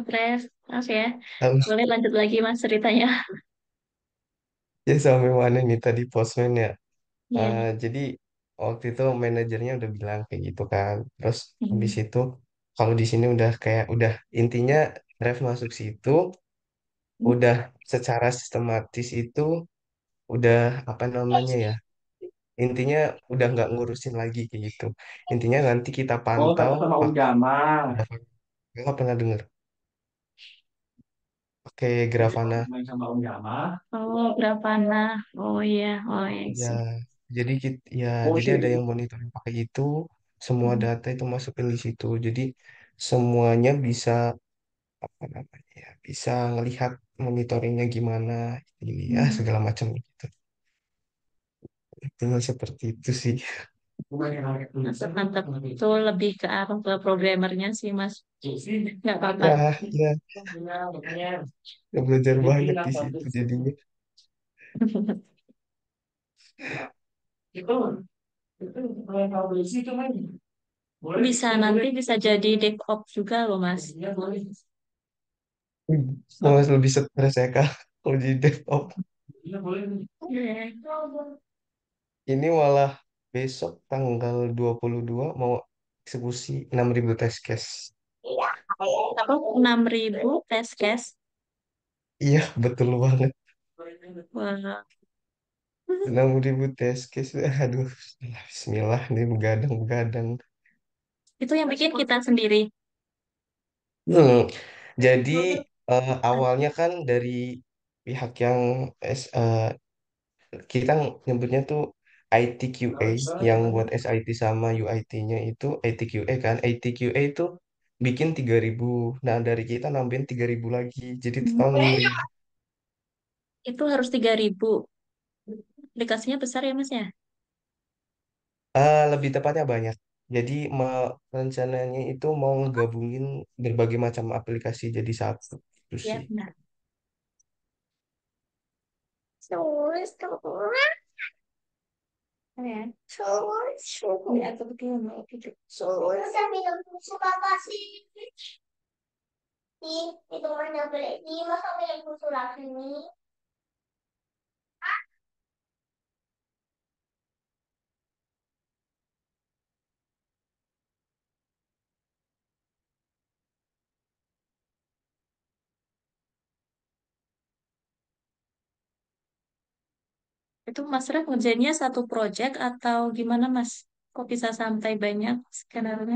Fresh, maaf ya. Halo. Boleh lanjut lagi Mas ceritanya? Ya sampai mana nih tadi postman ya? Iya. Jadi waktu itu manajernya udah bilang kayak gitu kan. Terus habis Hmm. itu kalau di sini udah kayak udah intinya ref masuk situ udah secara sistematis itu udah apa namanya ya? Intinya udah nggak ngurusin lagi kayak gitu. Intinya nanti kita Oh, pantau kakak sama pakai Ujama. Grafana. Nggak pernah dengar pakai Jadi Grafana. kamu main sama Ujama. Oh, berapa nah? Oh iya, oh iya Ya, sih. ya, Oh, jadi ada sih. yang monitoring pakai itu, semua Hmm. data itu masukin di situ. Jadi semuanya bisa apa namanya ya, bisa ngelihat monitoringnya gimana, ini ya Hmm. segala macam gitu. Cuma seperti itu sih. Mantap, mantap. Itu lebih ke arah ke programmernya sih, Mas. Nggak apa-apa. Ya, ya, ya belajar banyak di situ jadinya. Bisa nanti bisa jadi DevOps juga loh, Mas. Malah lebih stres ya kak kalau jadi DevOps. Iya. Ini malah besok tanggal 22 mau eksekusi 6.000 test case. Apa 6.000 test case? Iya, betul banget. Wah, 6.000 test case. Aduh, bismillah nih begadang-begadang. itu yang bikin kita sendiri. Hmm, jadi awalnya kan dari pihak yang kita nyebutnya tuh ITQA yang buat SIT sama UIT-nya itu ITQA kan. ITQA itu bikin 3.000. Nah, dari kita nambahin 3.000 lagi. Jadi total 6.000. Itu harus 3.000. Aplikasinya besar ya, Mas ya? Lebih tepatnya banyak. Jadi rencananya itu mau ngegabungin berbagai macam aplikasi jadi satu. Itu Ya, sih. benar. Sulis tuh. Ya. Sulis. Ya, atau begini. Gitu. Sulis. Masa minum susu kakak sih? Nih, itu mana beli? Nih, masa minum susu lagi nih? Itu Mas Ref ngerjainnya satu project atau gimana Mas? Kok bisa sampai banyak skenario?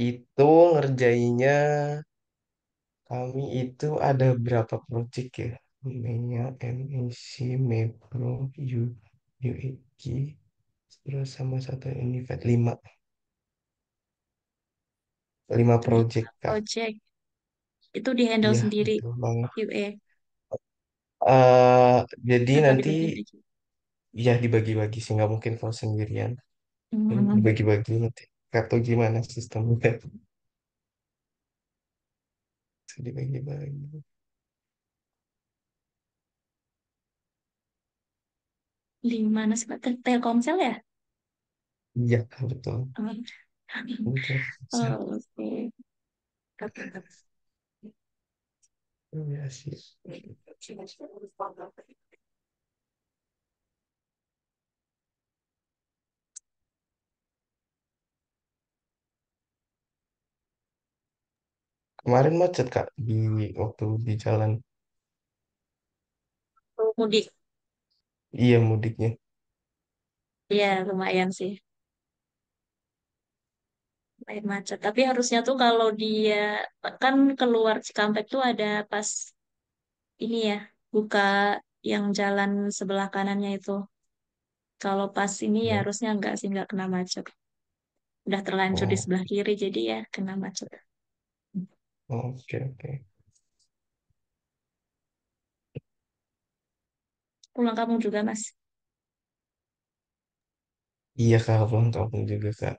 Itu ngerjainnya kami itu ada berapa project ya? Namanya MEC, Mepro, UEG, terus sama satu Univet 5 project Kak. Project itu di-handle Iya, sendiri betul banget. QA. eh jadi Atau nanti dibagi lagi? ya dibagi-bagi sih nggak mungkin kalau sendirian. Hmm, Dibagi-bagi nanti. Atau gimana sistemnya? Bisa dibagi-bagi. 5 nasi Telkomsel ya? Iya, betul. Hmm. Betul. Oh, oke. Iya sih. Kemarin macet Kak di waktu di jalan. Mudik. Iya mudiknya. Iya, lumayan sih. Lumayan macet. Tapi harusnya tuh kalau dia kan keluar Cikampek tuh ada pas ini ya, buka yang jalan sebelah kanannya itu. Kalau pas ini ya Ya. harusnya enggak sih, enggak kena macet. Udah terlanjur di Oh, sebelah kiri, jadi ya kena macet. oke oke. pulang kampung juga, Mas. Iya kak, pulang kampung juga kak.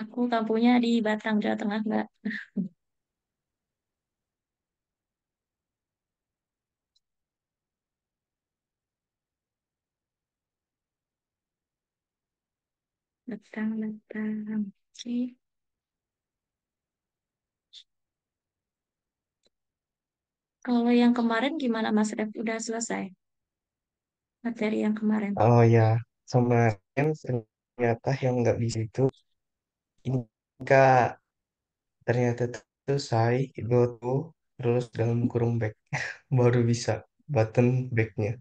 Aku kampungnya di Batang, Jawa Tengah, Mbak. Batang, Batang. Oke. Kalau yang kemarin gimana, Mas Ref? Udah selesai materi yang kemarin? Oh ya, sama kan ternyata yang nggak bisa itu ini kak, ternyata tuh saya itu tuh terus dalam kurung back baru bisa button backnya.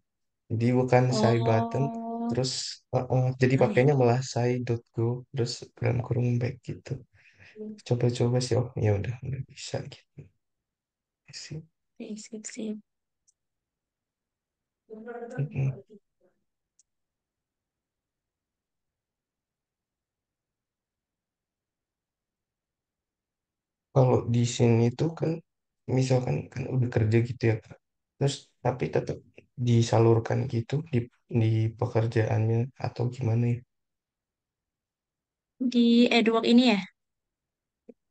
Jadi bukan saya button Oh, terus jadi ah ya. pakainya malah saya dot go terus dalam kurung back gitu. Coba-coba sih, oh ya udah bisa gitu sih. Sip, sip, sip. Mm-mm. Kalau di sini tuh kan misalkan kan udah kerja gitu ya Kak. Terus tapi tetap disalurkan gitu di pekerjaannya atau gimana ya? Di Edwork ini ya?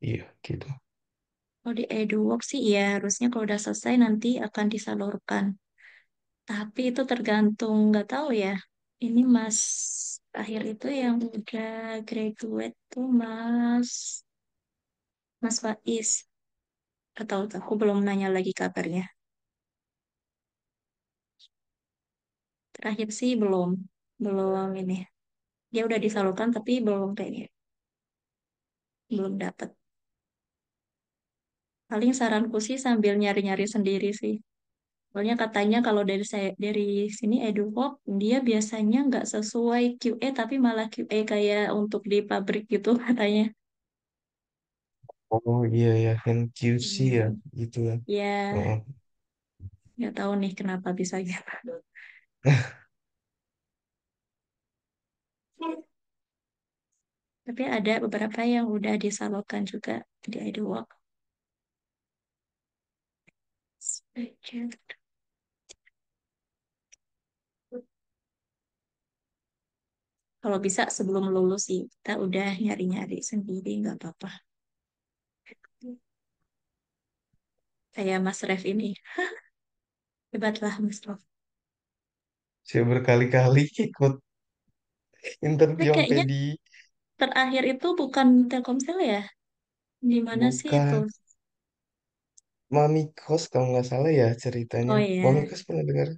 Iya gitu. Kalau di Edwork sih ya harusnya kalau udah selesai nanti akan disalurkan. Tapi itu tergantung, nggak tahu ya. Ini Mas akhir itu yang udah graduate tuh Mas Faiz. Atau aku belum nanya lagi kabarnya. Terakhir sih belum ini. Dia udah disalurkan tapi belum kayaknya, belum dapat. Paling saranku sih sambil nyari-nyari sendiri sih. Soalnya katanya kalau dari sini EduHop dia biasanya nggak sesuai QA tapi malah QA kayak untuk di pabrik gitu katanya. Oh iya ya, yang QC ya Hmm, gitu kan. Oh. ya nggak tahu nih kenapa bisa gitu. Tapi ada beberapa yang udah disalurkan juga di EduWork. Kalau bisa sebelum lulus sih kita udah nyari-nyari sendiri nggak apa-apa. Kayak Mas Ref ini hebatlah Mas Ref. Saya berkali-kali ikut Tapi interview sampai kayaknya di terakhir itu bukan Telkomsel ya? Di mana sih itu? bukan Mami Kos kalau nggak salah ya ceritanya. Oh Mami ya. Kos pernah dengar?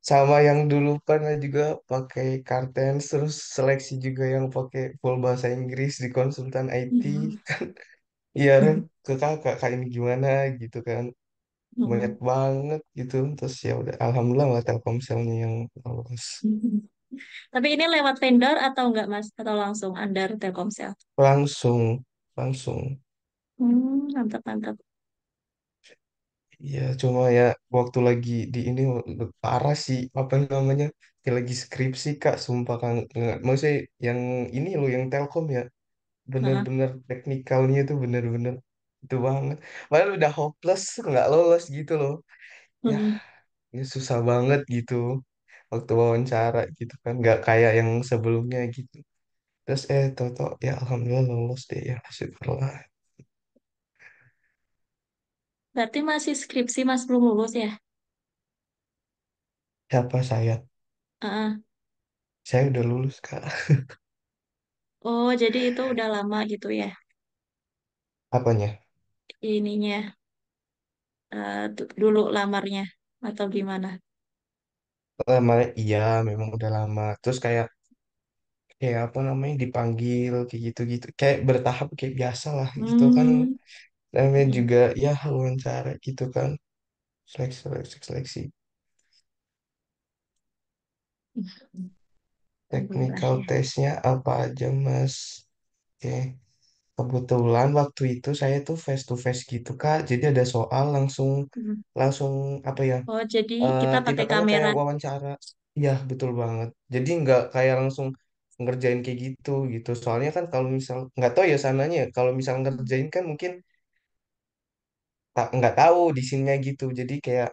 Sama yang dulu pernah juga pakai Kartens, terus seleksi juga yang pakai full bahasa Inggris di konsultan IT. Hmm. Iya kan, ke kakak kayak ini gimana gitu kan. Banyak Mm-mm. banget gitu. Terus ya udah, alhamdulillah lah Telkomselnya yang lolos. Tapi ini lewat vendor atau enggak Mas? Atau langsung under Telkomsel? Langsung, langsung. Mantap, mantap. Iya, cuma ya waktu lagi di ini parah sih apa namanya? Kayak lagi skripsi Kak, sumpah Kang. Maksudnya yang ini loh yang Telkom ya, Heeh. bener-bener teknikalnya itu bener-bener itu banget. Padahal udah hopeless nggak lolos gitu loh. Ya, Mm-mm. ini susah banget gitu waktu wawancara gitu kan, nggak kayak yang sebelumnya gitu. Terus toto ya alhamdulillah lolos deh ya, syukurlah. Berarti masih skripsi Mas belum lulus ya? Siapa saya? Heeh. Saya udah lulus Kak. Oh, jadi itu udah lama gitu ya Apanya? ininya dulu lamarnya atau gimana? Lama, iya memang udah lama. Terus kayak apa namanya dipanggil kayak gitu-gitu. Kayak bertahap kayak biasa lah gitu kan. Hmm. Namanya Mm-mm. juga ya wawancara gitu kan. Seleksi, seleksi, seleksi. Alhamdulillah Technical ya. testnya apa aja Mas? Oke. Kebetulan waktu itu saya tuh face to face gitu Kak. Jadi ada soal langsung Mm. langsung apa ya? Oh, jadi kita pakai Tindakannya kayak kamera. wawancara. Iya, betul banget. Jadi nggak kayak langsung ngerjain kayak gitu gitu. Soalnya kan kalau misal nggak tahu ya sananya ya, kalau misal ngerjain kan mungkin nggak tahu di sininya gitu. Jadi kayak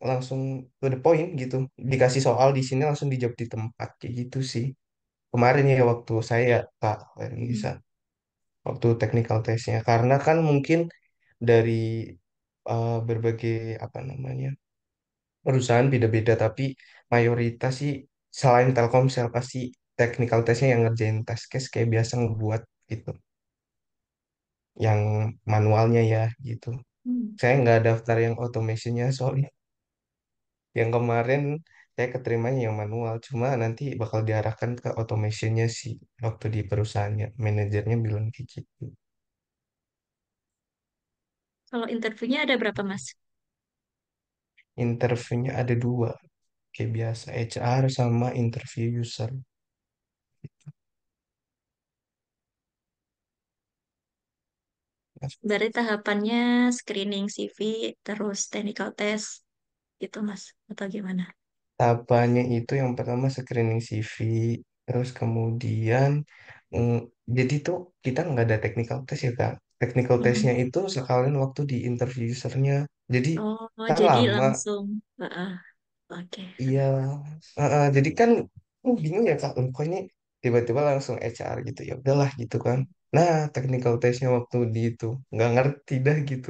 langsung to the point gitu. Dikasih soal di sini langsung dijawab di tempat kayak gitu sih. Kemarin ya waktu saya Kak Hmm. bisa waktu technical testnya karena kan mungkin dari berbagai apa namanya perusahaan beda-beda tapi mayoritas sih selain Telkomsel pasti technical testnya yang ngerjain test case kayak biasa ngebuat gitu yang manualnya ya gitu. Hmm. Saya nggak daftar yang automationnya soalnya yang kemarin saya keterimanya yang manual cuma nanti bakal diarahkan ke automationnya sih waktu di perusahaannya manajernya bilang kayak gitu. Kalau interviewnya ada berapa, Mas? Interviewnya ada dua kayak biasa HR sama interview user. Nah, Dari tahapannya screening CV, terus technical test, gitu, Mas? Atau gimana? tahapannya itu yang pertama screening CV, terus kemudian mm, jadi tuh kita nggak ada technical test ya Kak. Technical testnya Mm-mm. itu sekalian waktu di interview usernya. Jadi Oh, kan jadi lama, langsung. Oke. iya. Jadi kan bingung ya Kak, kok ini tiba-tiba langsung HR gitu ya udahlah gitu kan. Nah, technical testnya waktu di itu nggak ngerti dah gitu.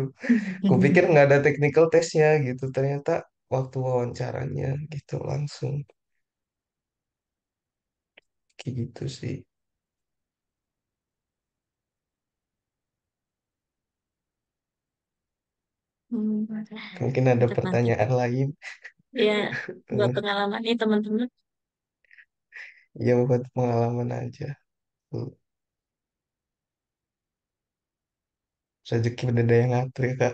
Kupikir nggak ada technical testnya gitu, ternyata waktu wawancaranya gitu langsung kayak gitu sih. Hmm, Mungkin ada mantap, mantap. pertanyaan lain. Ya, buat Eh, pengalaman nih teman-teman. Ya buat pengalaman aja. Tuh, rezeki udah ada yang ngatur ya Kak.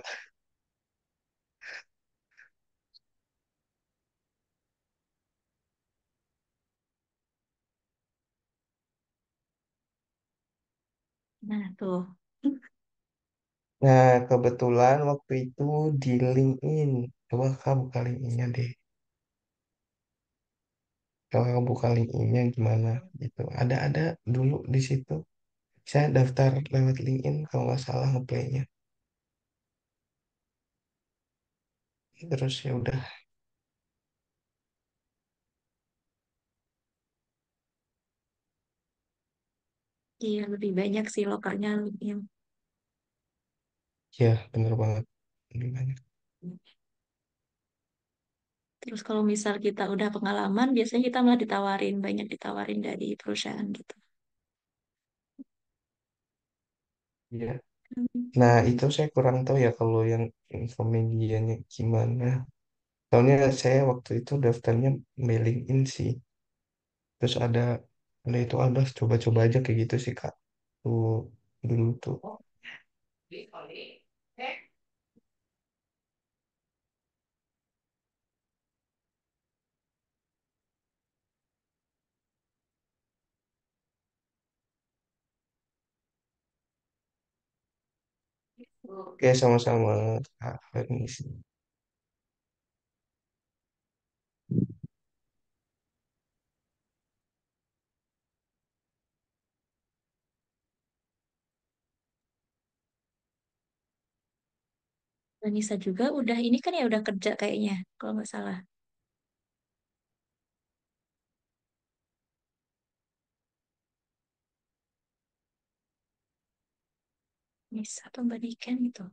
Nah, tuh. Nah, kebetulan waktu itu di LinkedIn. Coba Kak buka LinkedIn-nya deh. Kalau Kakak buka LinkedIn-nya gimana gitu. Ada dulu di situ. Saya daftar lewat LinkedIn kalau nggak salah ngeplaynya. Terus ya udah. Iya, lebih banyak sih lokalnya yang. Ya bener banget. Ini banyak. Terus kalau misal kita udah pengalaman, biasanya kita malah ditawarin, banyak ditawarin dari perusahaan gitu. Iya. Hmm. Nah, itu saya kurang tahu ya kalau yang info medianya gimana. Soalnya saya waktu itu daftarnya mailing in sih. Terus ada itu ada coba-coba aja kayak gitu sih Kak. Tuh dulu tuh. Oke, sama-sama Kak Fernis. Dan Nisa juga udah ini kan ya udah kerja kayaknya, kalau nggak salah. Nisa atau Mbak Niken gitu.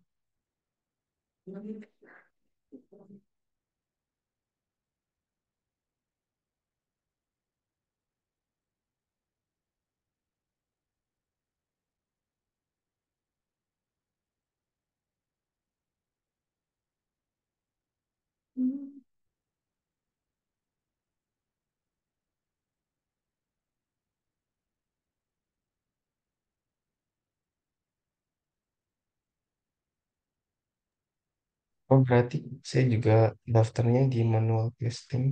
Hmm. Oh berarti saya juga daftarnya di manual testing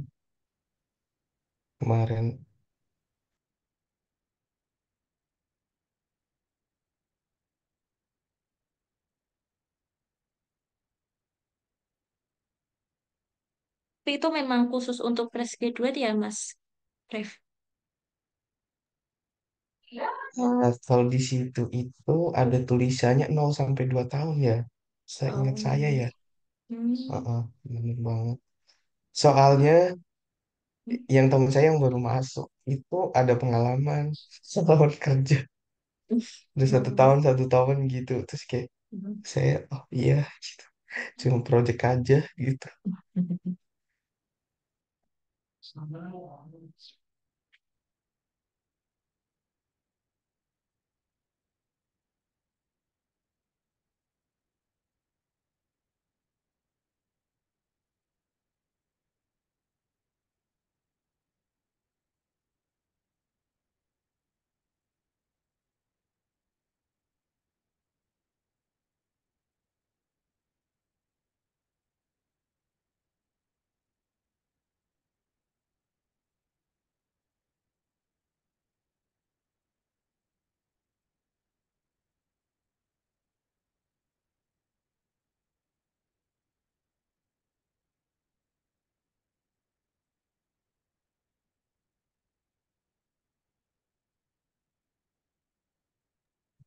kemarin. Tapi itu memang khusus untuk fresh graduate ya, Mas Ref? Nah, kalau di situ itu ada tulisannya 0 sampai 2 tahun ya. Saya ingat Oh. saya ya. Hmm. Heeh, bener banget. Soalnya yang teman saya yang baru masuk itu ada pengalaman setahun kerja, udah Hmm. 1 tahun gitu. Terus kayak saya, oh iya, gitu. Cuma project aja gitu.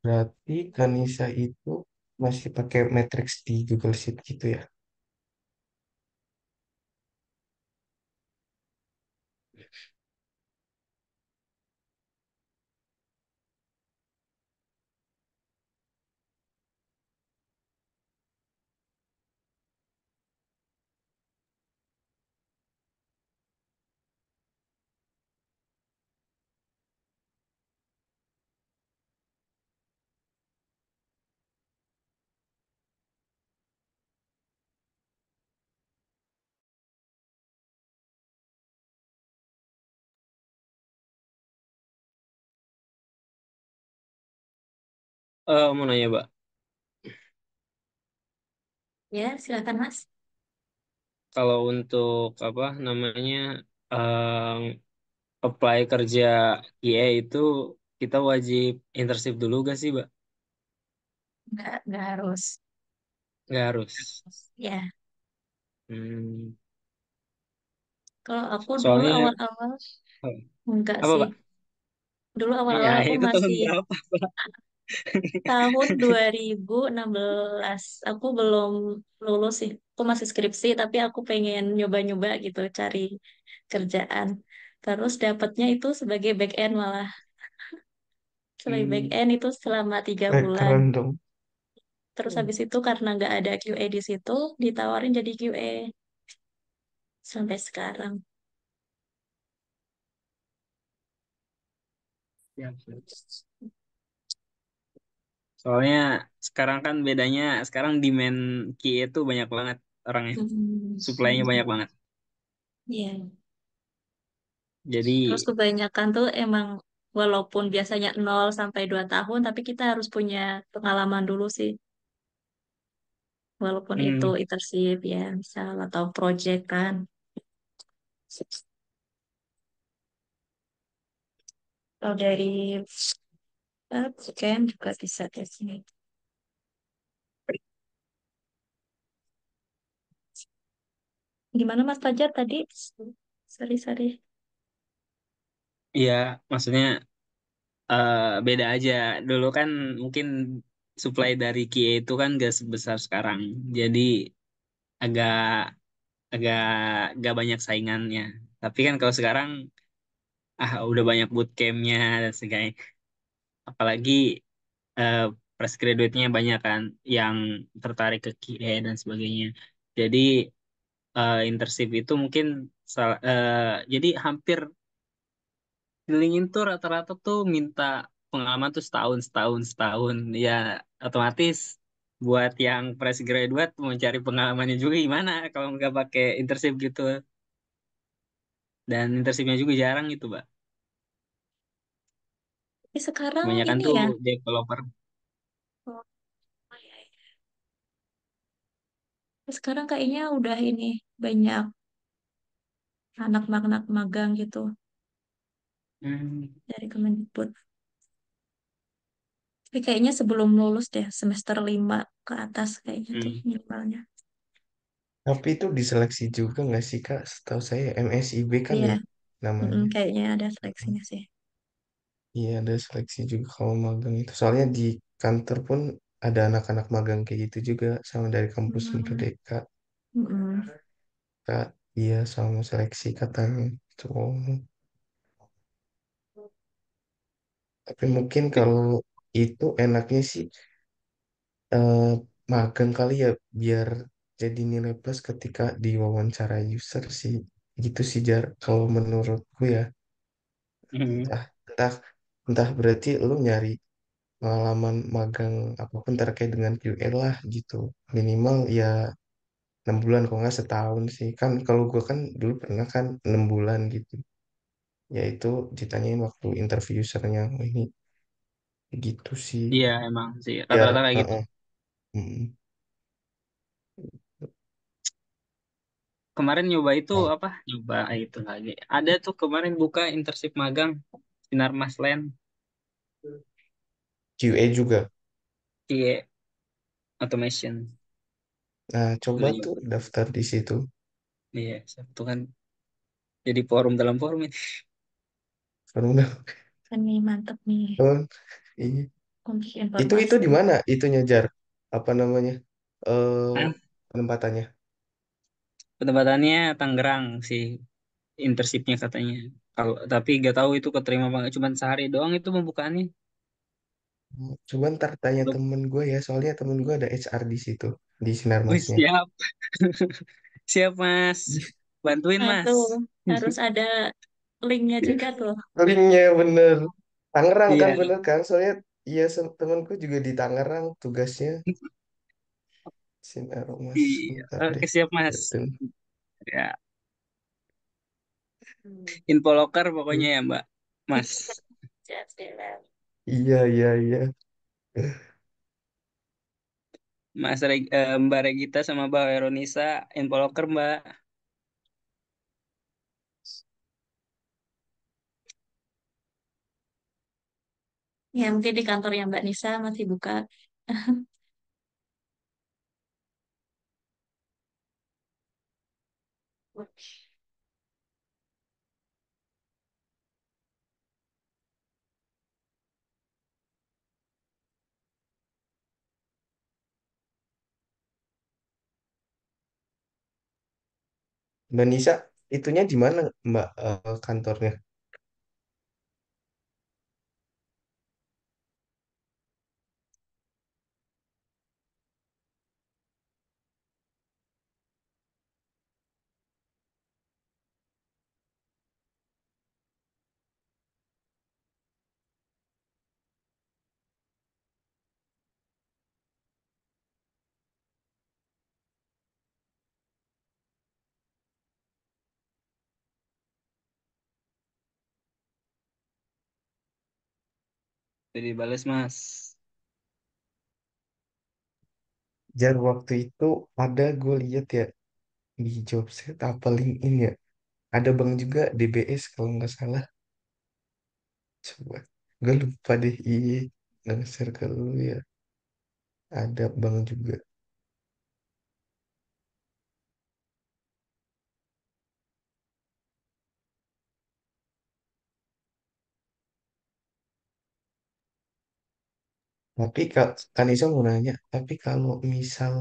Berarti Kanisa itu masih pakai matrix di Google Sheet gitu ya? Mau nanya, Mbak, Ya, silakan Mas. kalau untuk apa namanya em, apply kerja QA itu kita wajib internship dulu gak sih, Mbak? Nggak harus. Nggak harus. Ya, Hmm, kalau aku dulu soalnya awal-awal enggak apa, sih. Pak? Dulu Ya awal-awal aku itu tahun masih berapa? tahun 2016. Aku belum lulus sih. Aku masih skripsi, tapi aku pengen nyoba-nyoba gitu, cari kerjaan. Terus dapatnya itu sebagai back end malah. Sebagai back Hmm, end itu selama 3 bulan. Keren dong. Terus habis itu karena nggak ada QA di situ, ditawarin jadi QA sampai sekarang. siap, siap. Soalnya sekarang kan bedanya, sekarang demand QA itu banyak banget orangnya, Hmm. supply-nya banyak banget. Iya. Terus Jadi, kebanyakan tuh emang walaupun biasanya 0 sampai 2 tahun, tapi kita harus punya pengalaman dulu sih. Walaupun itu hmm, internship ya, misal atau project kan. Kalau dari scan juga bisa di sini. Gimana Mas Fajar tadi? Sorry, sorry. ya maksudnya beda aja. Dulu kan mungkin supply dari QA itu kan gak sebesar sekarang. Jadi agak agak gak banyak saingannya. Tapi kan kalau sekarang udah banyak bootcampnya dan sebagainya. Apalagi eh, fresh graduate-nya banyak kan yang tertarik ke QA dan sebagainya. Jadi internship itu mungkin jadi hampir Lilingin tuh rata-rata tuh minta pengalaman tuh setahun, setahun, setahun. Ya, otomatis buat yang fresh graduate mau cari pengalamannya juga gimana kalau nggak pakai internship gitu. Dan internshipnya juga jarang gitu, Mbak. Tapi sekarang Kebanyakan ini tuh ya, developer. oh, ya, ya. Sekarang kayaknya udah ini banyak anak-anak magang gitu Hmm, dari Kemendikbud. Tapi kayaknya sebelum lulus deh, semester 5 ke atas kayak gitu hmm, minimalnya. Tapi itu diseleksi juga nggak sih Kak? Setahu saya MSIB kan Iya, ya namanya. kayaknya ada seleksinya sih. Iya ada seleksi juga kalau magang itu. Soalnya di kantor pun ada anak-anak magang kayak gitu juga sama dari kampus Hmm, Merdeka. mm-mm. Kak. Iya, sama seleksi katanya. Tuh. Tapi mungkin kalau itu enaknya sih eh, magang kali ya, biar jadi nilai plus ketika diwawancara user sih. Gitu sih Jar, kalau menurutku ya. Mhm. Entah, entah, entah berarti lu nyari pengalaman magang apapun terkait dengan QA lah gitu. Minimal ya 6 bulan, kalau nggak setahun sih. Kan kalau gue kan dulu pernah kan 6 bulan gitu. Yaitu ditanyain waktu interview usernya, "Oh, ini gitu sih. Iya emang sih Biar, rata-rata kayak gitu. mm, Kemarin nyoba itu nah, apa? Nyoba itu lagi. Ada tuh kemarin buka internship magang Sinar Mas Land. QA juga. Iya, automation. Nah, coba Boleh tuh nyoba. daftar di situ. Iya, itu kan jadi forum dalam forum ini. Baru Kan nih mantep nih nonton. Iya. untuk Itu informasi. di mana? Itu ngejar apa namanya? Eh Hah? penempatannya. Penempatannya Tangerang sih internshipnya katanya. Kalau tapi gak tahu itu keterima apa nggak. Cuman sehari doang itu pembukaannya. Coba ntar tanya temen gue ya, soalnya temen gue ada HR di situ, di Wih, Sinarmasnya. siap. Siap, Mas. Bantuin, Nah tuh Mas. harus ada linknya juga tuh. Linknya bener. Tangerang kan, Iya. bener kan? Soalnya iya, temenku juga di Tangerang tugasnya. Sinarmas, Iya. bentar Oke, deh. siap, Mas. Liatin. Ya, info loker pokoknya ya, Mbak. Mas. Siap, siap. Iya, iya, iya. Mbak Regita sama Mbak Veronisa info loker, Mbak. Ya mungkin di kantornya Mbak Nisa masih buka. Mbak Nisa, itunya di mana Mbak, kantornya? Jadi bales, Mas. Jar, waktu itu ada gue lihat ya di Jobset apa LinkedIn ya. Ada Bang juga DBS kalau nggak salah. Coba. Gue lupa deh. Iya. Nge-share ke lu ya. Ada Bang juga. Tapi Kak Kanisa mau nanya. Tapi kalau misal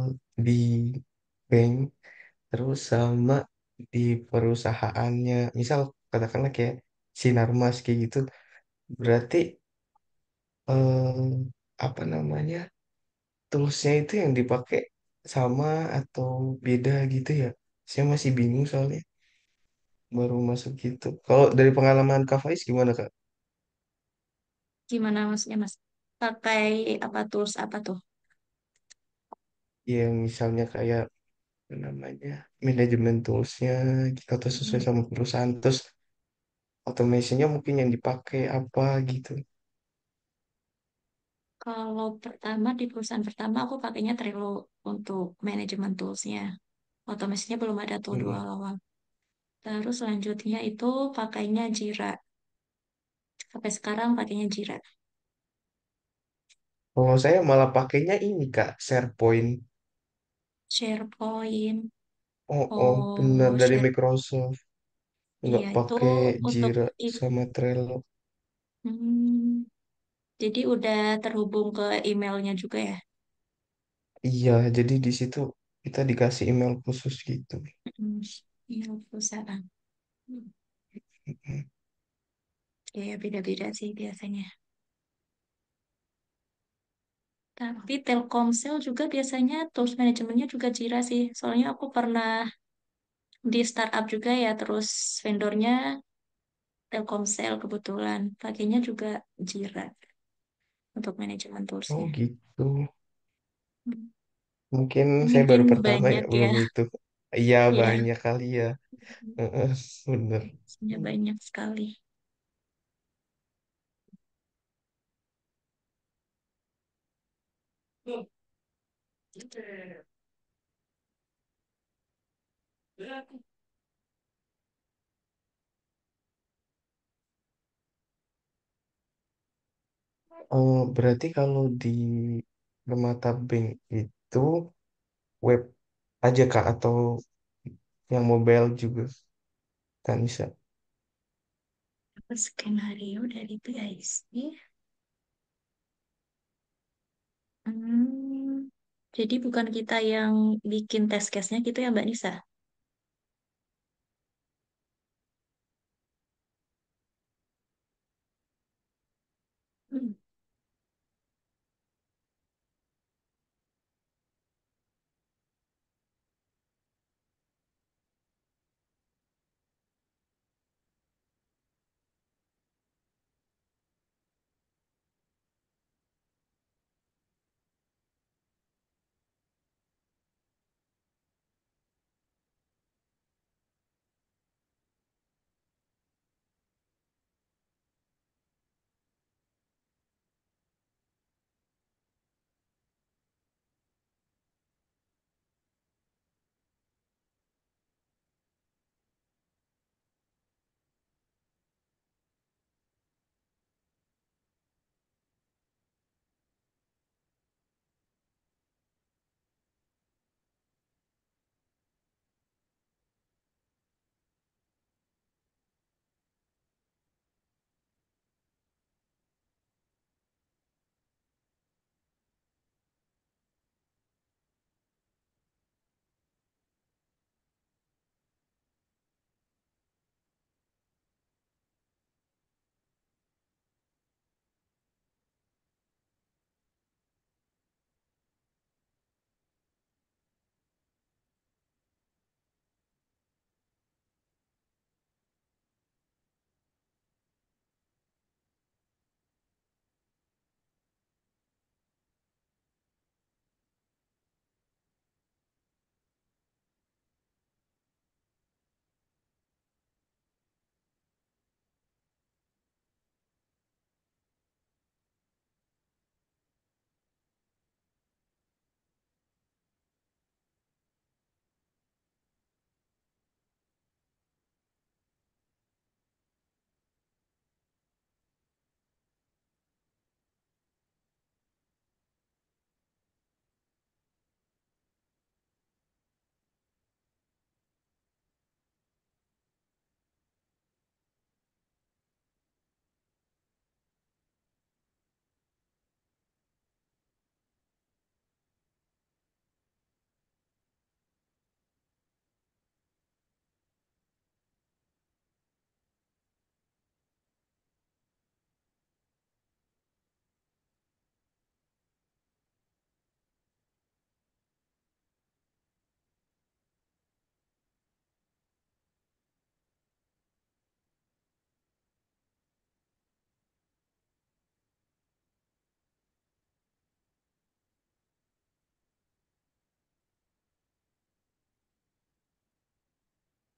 di bank terus sama di perusahaannya. Misal katakanlah kayak Sinarmas kayak gitu. Berarti apa namanya? Toolsnya itu yang dipakai sama atau beda gitu ya? Saya masih bingung soalnya baru masuk gitu. Kalau dari pengalaman Kak Faiz gimana Kak? Gimana maksudnya Mas? Pakai apa tools apa tuh? Yang misalnya kayak apa namanya manajemen toolsnya gitu, atau sesuai Hmm. sama perusahaan, terus automation-nya mungkin yang dipakai apa gitu. Kalau pertama di perusahaan pertama aku pakainya Trello untuk manajemen toolsnya. Otomasinya belum ada tuh dua Mm. awal. Terus selanjutnya itu pakainya Jira. Sampai sekarang pakainya Jira. Kalau saya malah pakainya ini Kak, SharePoint. SharePoint. Oh, oh, benar, Oh, dari share. Microsoft. Nggak Iya, itu pakai untuk Jira ini. sama Trello. Hmm, jadi udah terhubung ke emailnya juga ya. Iya, jadi di situ kita dikasih email khusus gitu. Hmm. Iya, perusahaan. Hmm. Ya, beda-beda sih biasanya. Tapi Telkomsel juga biasanya tools manajemennya juga Jira sih. Soalnya aku pernah di startup juga ya, terus vendornya Telkomsel kebetulan. Pakainya juga Jira untuk manajemen Oh toolsnya. gitu. Hmm. Mungkin saya Mungkin baru pertama ya, banyak ya. belum itu. Iya Iya, banyak kali ya. Heeh, bener. toolsnya banyak sekali. Berarti kalau di Permata Bank itu web aja Kak atau yang mobile juga kan bisa. Apa skenario dari PIC? Hmm, jadi bukan kita yang bikin test case-nya gitu ya Mbak Nisa? Hmm.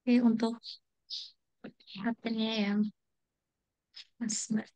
Oke, untuk HP-nya yang Mas Mbak.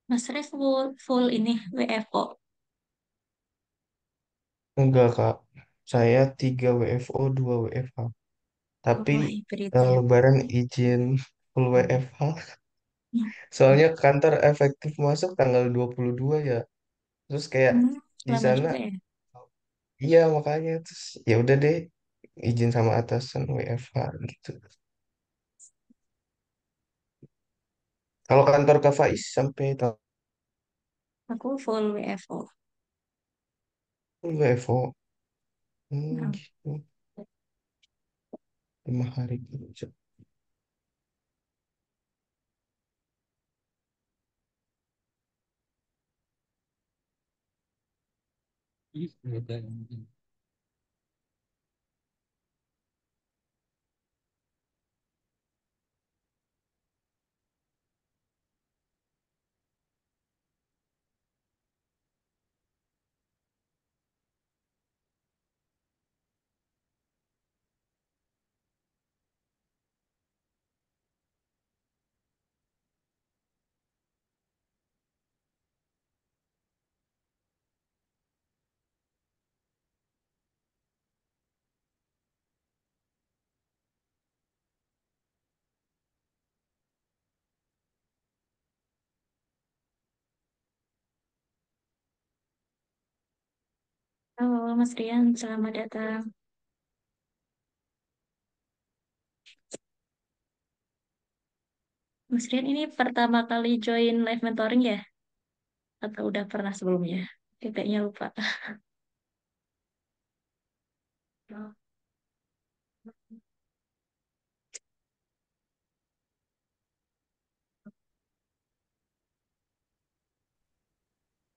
Mas Ref full ini WFO. Enggak, Kak. Saya 3 WFO, 2 WFH. Tapi Oh, hybrid ya. Lebaran izin full WFH. Hmm, Soalnya kantor efektif masuk tanggal 22 ya. Terus kayak hmm, di lama sana, juga ya. iya makanya terus ya udah deh izin sama atasan WFH gitu. Kalau kantor Kak Faiz sampai tahun Aku full WFO. WFO. Nah, Gitu. 5 hari kerja. halo Mas Rian, selamat datang. Mas Rian ini pertama kali join live mentoring ya? Atau udah pernah sebelumnya? Kayaknya lupa.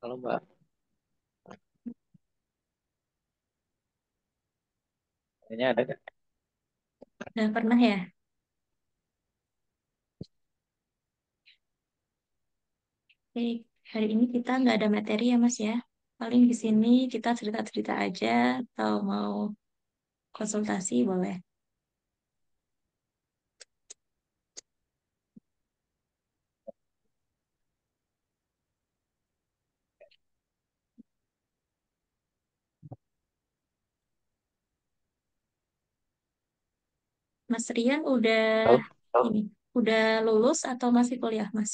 Kalau Mbak, kayaknya ada kan? Udah pernah ya? Oke, hari ini kita nggak ada materi ya Mas ya. Paling di sini kita cerita-cerita aja atau mau konsultasi boleh. Mas Rian udah Tahu? ini, udah lulus atau masih kuliah Mas?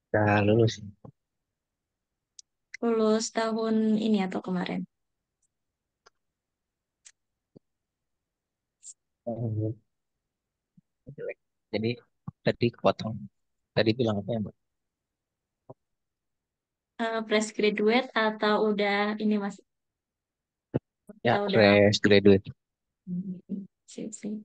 Udah lulus. Lulus tahun ini atau kemarin? Oh, jelek. Jadi tadi kepotong. Tadi bilang apa ya Mbak? Fresh graduate atau udah ini Mas? Ya, Atau udah lama? fresh graduate. Sip, sip.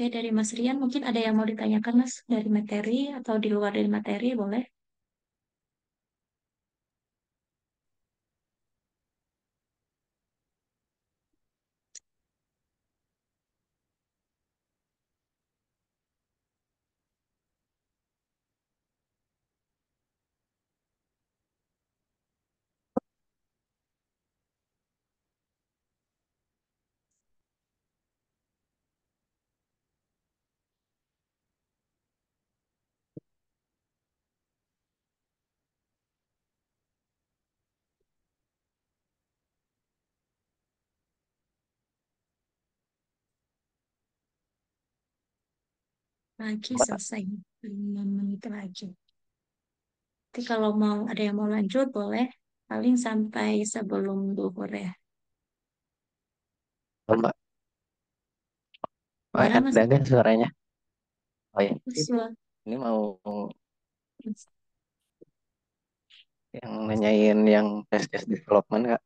Oke, dari Mas Rian mungkin ada yang mau ditanyakan Mas dari materi atau di luar dari materi boleh? Lagi Mbak, selesai, 5 menit lagi. Tapi kalau mau ada yang mau lanjut boleh, paling sampai sebelum duhur ya. Mbak. Oh, Gimana Mas? ada nggak suaranya? Oh ya, Usul. ini mau yang nanyain yang tes development Kak.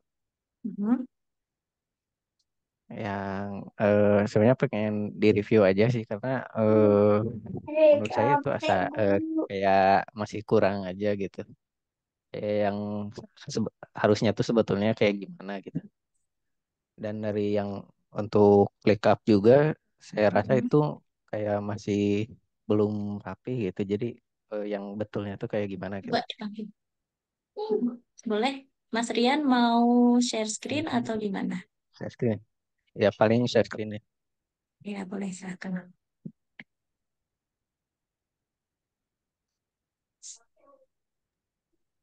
Mhm. Yang sebenarnya pengen di review aja sih karena menurut saya itu kayak masih kurang aja gitu. Kayak yang harusnya tuh sebetulnya kayak gimana gitu. Dan dari yang untuk ClickUp juga saya rasa Mhm. itu kayak masih belum rapi gitu. Jadi yang betulnya tuh kayak gimana gitu. Coba dipanggil. Boleh. Mas Rian mau share screen atau gimana? Share screen. Ya paling share screen ya. Ya, boleh silakan.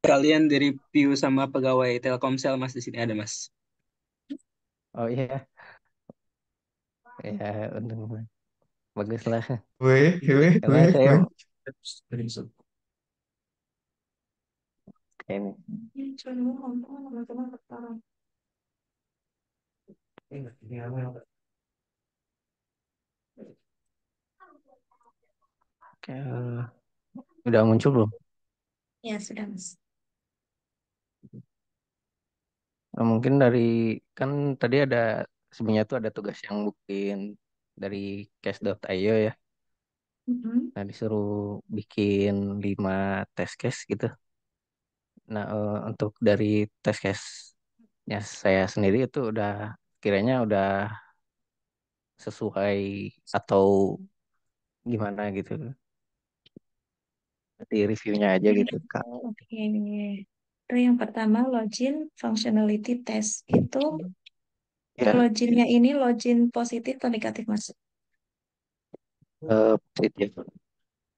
Kalian di review sama pegawai Telkomsel Mas di sini ada Mas. Oh iya, ya untung bagus lah. Weh, weh, Karena weh, saya weh. ini udah muncul belum? Ya, sudah, Mas. Nah, mungkin dari kan tadi ada sebenarnya tuh ada tugas yang bikin dari case.io ya. Mhm. Nah, disuruh bikin 5 test case gitu. Nah, untuk dari test case-nya saya sendiri itu udah kiranya udah sesuai atau gimana gitu. Di reviewnya aja gitu, Kak. Oke. Itu yang pertama, login functionality test. Itu Ya, loginnya ini login positif atau negatif, Mas? positif.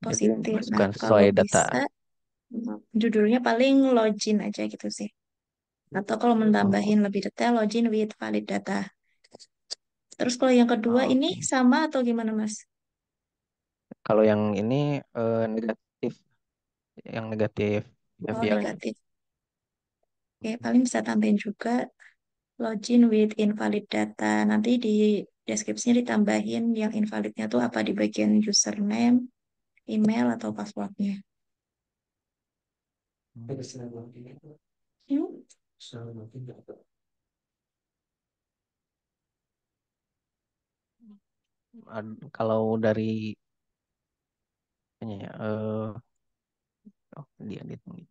Jadi Positif. Nah, bukan sesuai kalau data. bisa, judulnya paling login aja gitu sih. Atau kalau menambahin Oh, lebih detail, login with valid data. Terus kalau yang kedua oh, ini oke. sama atau gimana, Mas? Kalau yang ini negatif, yang negatif Oh, behavior. negatif. Oke, paling bisa tambahin juga login with invalid data. Nanti di deskripsinya ditambahin yang invalidnya tuh apa di bagian username, email, atau passwordnya. Hmm. Kalau dari ini ya, oh, dia ditunggu.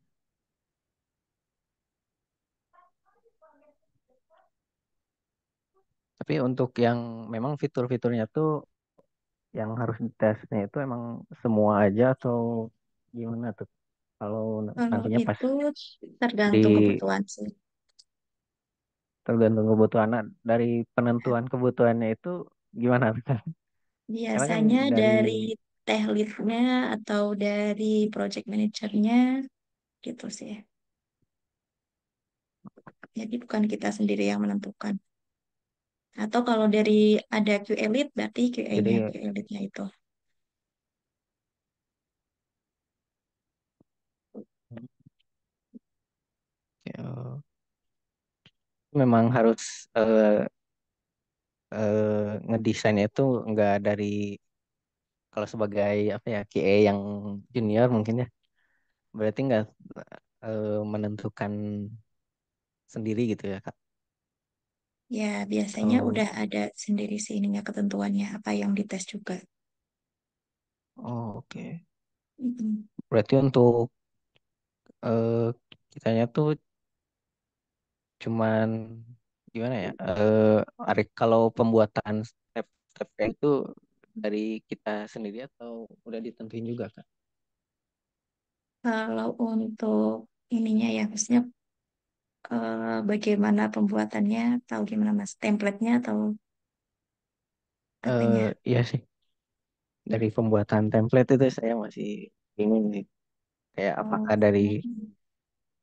Tapi untuk yang memang fitur-fiturnya tuh yang harus ditesnya itu emang semua aja atau gimana tuh? Kalau Kalau nantinya pas itu tergantung di kebutuhan sih. tergantung kebutuhan dari penentuan kebutuhannya itu gimana? Karena kan Biasanya dari dari tech lead-nya atau dari project manajernya gitu sih. Jadi bukan kita sendiri yang menentukan. Atau kalau dari ada QA lead, berarti QA-nya, jadi QA lead-nya itu. ya, memang harus eh, ngedesainnya itu enggak dari kalau sebagai apa ya QA yang junior mungkin ya berarti enggak menentukan sendiri gitu ya Kak. Ya, biasanya Oh, udah ada sendiri sih ininya ketentuannya, apa yang dites juga. oh, oke. Mm-mm. Berarti untuk eh, kitanya tuh cuman gimana ya? Kalau pembuatan step-stepnya itu dari kita sendiri atau udah ditentuin juga Kak? Kalau untuk ininya ya, maksudnya bagaimana pembuatannya, tahu gimana Mas, template-nya atau apanya? Iya sih. Dari pembuatan template itu saya masih bingung nih. Kayak Oh, apakah dari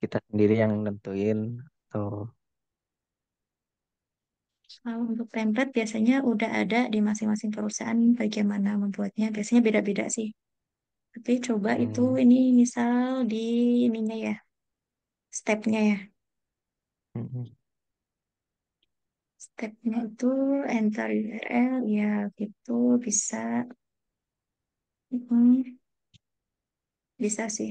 kita sendiri yang nentuin atau kalau untuk template biasanya udah ada di masing-masing perusahaan bagaimana membuatnya. Biasanya beda-beda sih. Tapi coba itu hmm, ini misal di ininya ya, stepnya ya. hmm, Stepnya itu enter URL ya gitu bisa. Mm, bisa sih.